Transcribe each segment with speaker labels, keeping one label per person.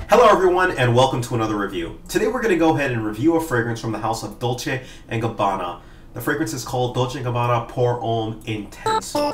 Speaker 1: Hello everyone and welcome to another review. Today we're going to go ahead and review a fragrance from the house of Dolce & Gabbana. The fragrance is called Dolce Gabbana Pour Homme Intenso.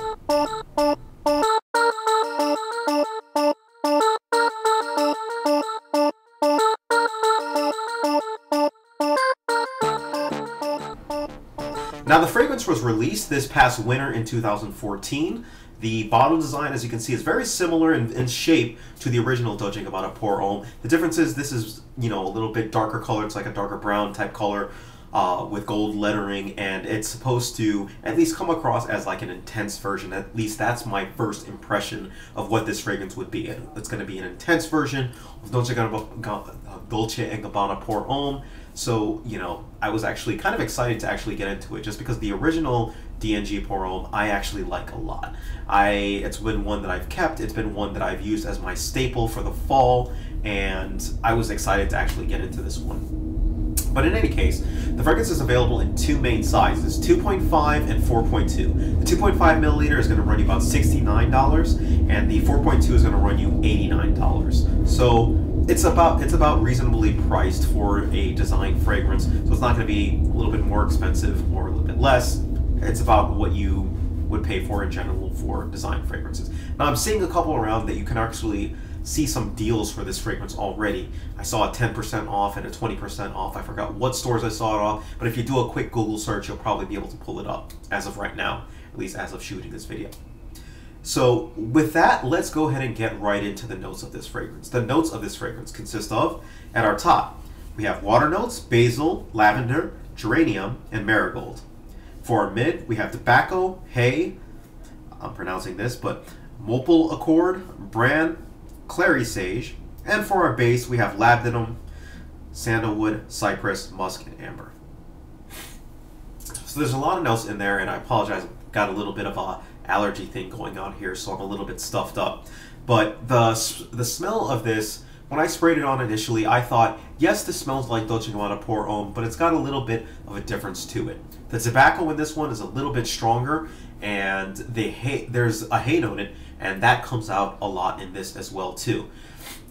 Speaker 1: Now the fragrance was released this past winter in 2014. The bottle design, as you can see, is very similar in shape to the original Dolce Gabbana Pour Homme. The difference is this is, a little bit darker color. It's like a darker brown type color with gold lettering, and it's supposed to at least come across as like an intense version. At least that's my first impression of what this fragrance would be. It's going to be an intense version of Dolce Gabbana Pour Homme. So, I was actually kind of excited to actually get into it just because the original D&G Pour Homme I actually like a lot. It's been one that I've kept, it's been one that I've used as my staple for the fall, and I was excited to actually get into this one. But in any case, the fragrance is available in two main sizes, 2.5 and 4.2. The 2.5 milliliter is going to run you about $69, and the 4.2 is going to run you $89. So it's about reasonably priced for a design fragrance, so it's not going to be a little bit more expensive or a little bit less. It's about what you would pay for in general for design fragrances. Now I'm seeing a couple around that you can actually see some deals for this fragrance already. I saw a 10% off and a 20% off. I forgot what stores I saw it off, but if you do a quick Google search, you'll probably be able to pull it up as of right now, at least as of shooting this video. So with that, let's go ahead and get right into the notes of this fragrance. The notes of this fragrance consist of, at our top, we have water notes, basil, lavender, geranium, and marigold. For our mid, we have tobacco, hay, I'm pronouncing this, but maple accord, bran, clary sage, and for our base, we have labdanum, sandalwood, cypress, musk, and amber. So there's a lot of notes in there, and I apologize, I've got a little bit of a allergy thing going on here, so I'm a little bit stuffed up. But the smell of this, when I sprayed it on initially, I thought, yes, this smells like Dolce Gabbana Pour Homme, but it's got a little bit of a difference to it. The tobacco in this one is a little bit stronger, and there's a hay note in it, and that comes out a lot in this as well too.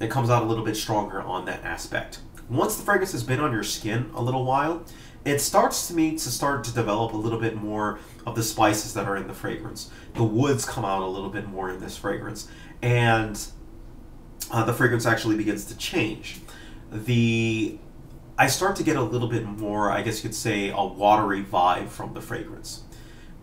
Speaker 1: It comes out a little bit stronger on that aspect. Once the fragrance has been on your skin a little while, it starts to develop a little bit more of the spices that are in the fragrance. The woods come out a little bit more in this fragrance, and the fragrance actually begins to change. I start to get a little bit more, I guess you could say, a watery vibe from the fragrance,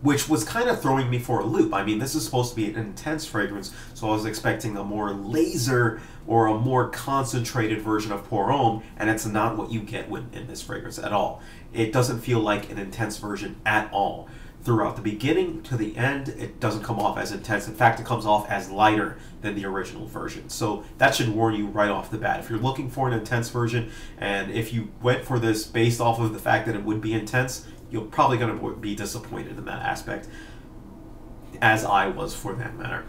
Speaker 1: which was kind of throwing me for a loop. I mean, this is supposed to be an intense fragrance, so I was expecting a more laser or a more concentrated version of Pour Homme, and it's not what you get in this fragrance at all. It doesn't feel like an intense version at all. Throughout the beginning to the end, it doesn't come off as intense. In fact, it comes off as lighter than the original version. So that should warn you right off the bat. If you're looking for an intense version, and if you went for this based off of the fact that it would be intense, you're probably going to be disappointed in that aspect, as I was for that matter.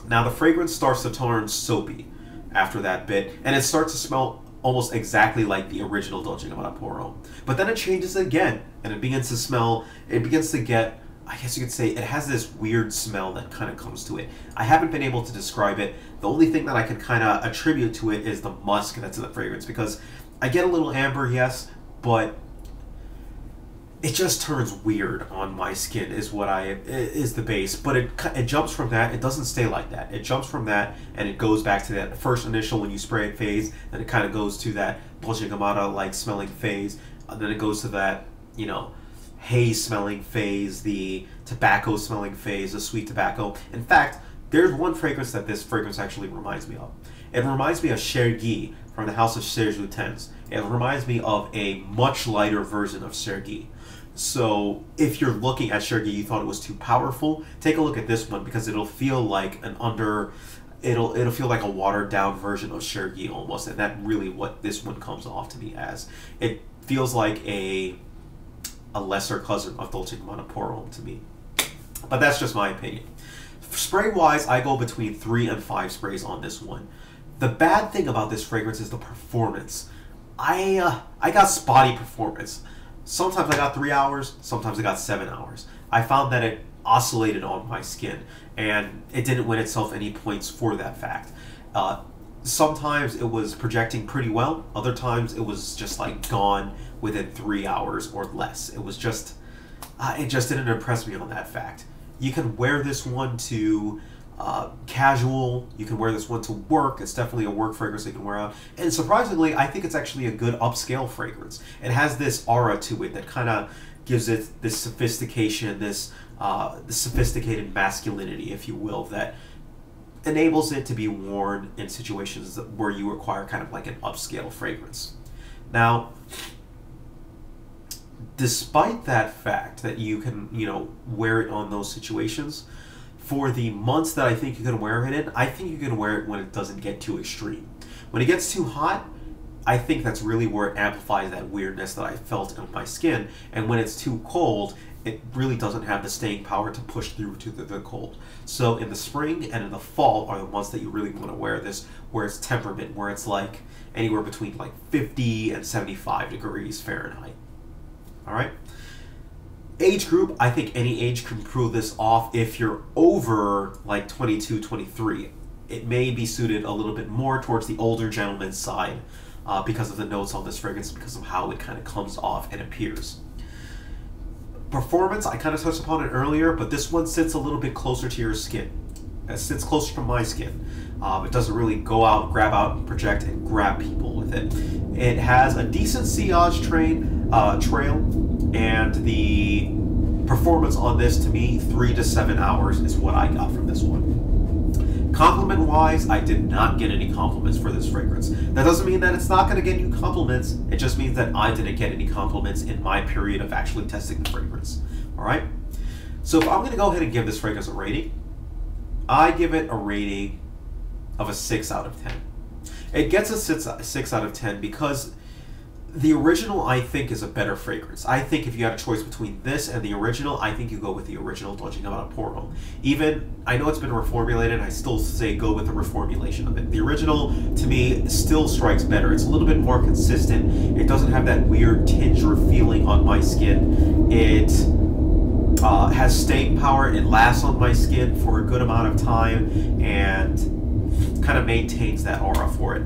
Speaker 1: Now the fragrance starts to turn soapy after that bit, and it starts to smell almost exactly like the original Dolce Gabbana Pour Homme. But then it changes again, and it begins to get, I guess you could say, it has this weird smell that kind of comes to it. I haven't been able to describe it. The only thing that I can kind of attribute to it is the musk that's in the fragrance, because I get a little amber, yes, but it just turns weird on my skin is the base. But it jumps from that. It doesn't stay like that. It jumps from that and it goes back to that first initial when you spray it phase, and it kind of goes to that Dolce Gabbana like smelling phase, and then it goes to that hay smelling phase, the tobacco smelling phase, the sweet tobacco. In fact, there's one fragrance that this fragrance actually reminds me of. It reminds me of Chergui from the house of Serge Lutens. It reminds me of a much lighter version of Chergui. So if you're looking at Chergui, you thought it was too powerful, take a look at this one, because it'll feel like it'll feel like a watered down version of Chergui almost, and that's really what this one comes off to me as. It feels like a lesser cousin of Dolce Gabbana Pour Homme to me. But that's just my opinion. Spray wise, I go between 3 and 5 sprays on this one. The bad thing about this fragrance is the performance. I got spotty performance. Sometimes I got 3 hours, sometimes I got 7 hours. I found that it oscillated on my skin, and it didn't win itself any points for that fact. sometimes it was projecting pretty well. Other times it was just like gone within 3 hours or less. It was just, it just didn't impress me on that fact. You can wear this one to casual. You can wear this one to work. It's definitely a work fragrance you can wear out. And surprisingly, I think it's actually a good upscale fragrance. It has this aura to it that kind of gives it this sophistication, this sophisticated masculinity, if you will, that enables it to be worn in situations where you require kind of like an upscale fragrance. Now, despite that fact that you can, wear it on those situations, for the months that I think you can wear it in, I think you can wear it when it doesn't get too extreme. When it gets too hot, I think that's really where it amplifies that weirdness that I felt on my skin. And when it's too cold, it really doesn't have the staying power to push through to the cold. So in the spring and in the fall are the months that you really want to wear this, where it's temperament, where it's like anywhere between like 50 and 75 degrees Fahrenheit. All right. Age group, I think any age can pull this off. If you're over like 22, 23, it may be suited a little bit more towards the older gentleman's side because of the notes on this fragrance, because of how it kind of comes off and appears. Performance, I kind of touched upon it earlier, but this one sits a little bit closer to your skin. It sits closer to my skin. It doesn't really go out, grab out, and project and grab people with it. It has a decent sillage trail, and the performance on this, to me, 3 to 7 hours is what I got from this one. Compliment-wise, I did not get any compliments for this fragrance. That doesn't mean that it's not going to get you compliments. It just means that I didn't get any compliments in my period of actually testing the fragrance. All right? So if I'm going to go ahead and give this fragrance a rating, I give it a rating of a 6 out of 10. It gets a 6 out of 10 because the original, I think, is a better fragrance. I think if you had a choice between this and the original, I think you go with the original Dolce Gabbana Pour Homme. Even, I know it's been reformulated, I still say go with the reformulation of it. The original, to me, still strikes better. It's a little bit more consistent. It doesn't have that weird tinge or feeling on my skin. It has staying power. It lasts on my skin for a good amount of time and kind of maintains that aura for it.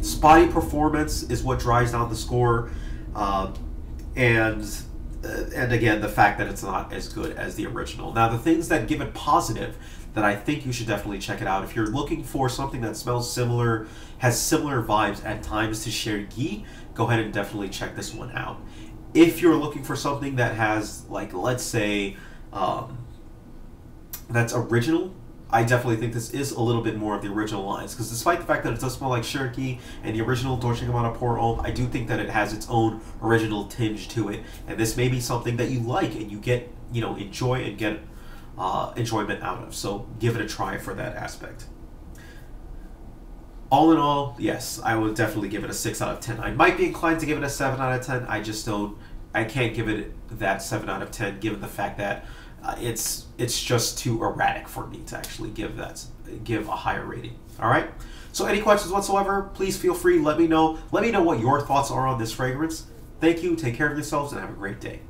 Speaker 1: Spotty performance is what drives down the score, and again, the fact that it's not as good as the original. Now, the things that give it positive that I think you should definitely check it out. If you're looking for something that smells similar, has similar vibes at times to Chergui, go ahead and definitely check this one out. If you're looking for something that has, like, let's say, that's original, I definitely think this is a little bit more of the original lines, because despite the fact that it does smell like Chergui and the original Dolce Gabbana Pour Homme, I do think that it has its own original tinge to it, and this may be something that you like and you get, enjoy and get enjoyment out of. So give it a try for that aspect. All in all, yes, I would definitely give it a 6 out of 10. I might be inclined to give it a 7 out of 10. I can't give it that 7 out of 10 given the fact that it's just too erratic for me to actually give a higher rating. All right. So any questions whatsoever, please feel free. Let me know. Let me know what your thoughts are on this fragrance. Thank you. Take care of yourselves and have a great day.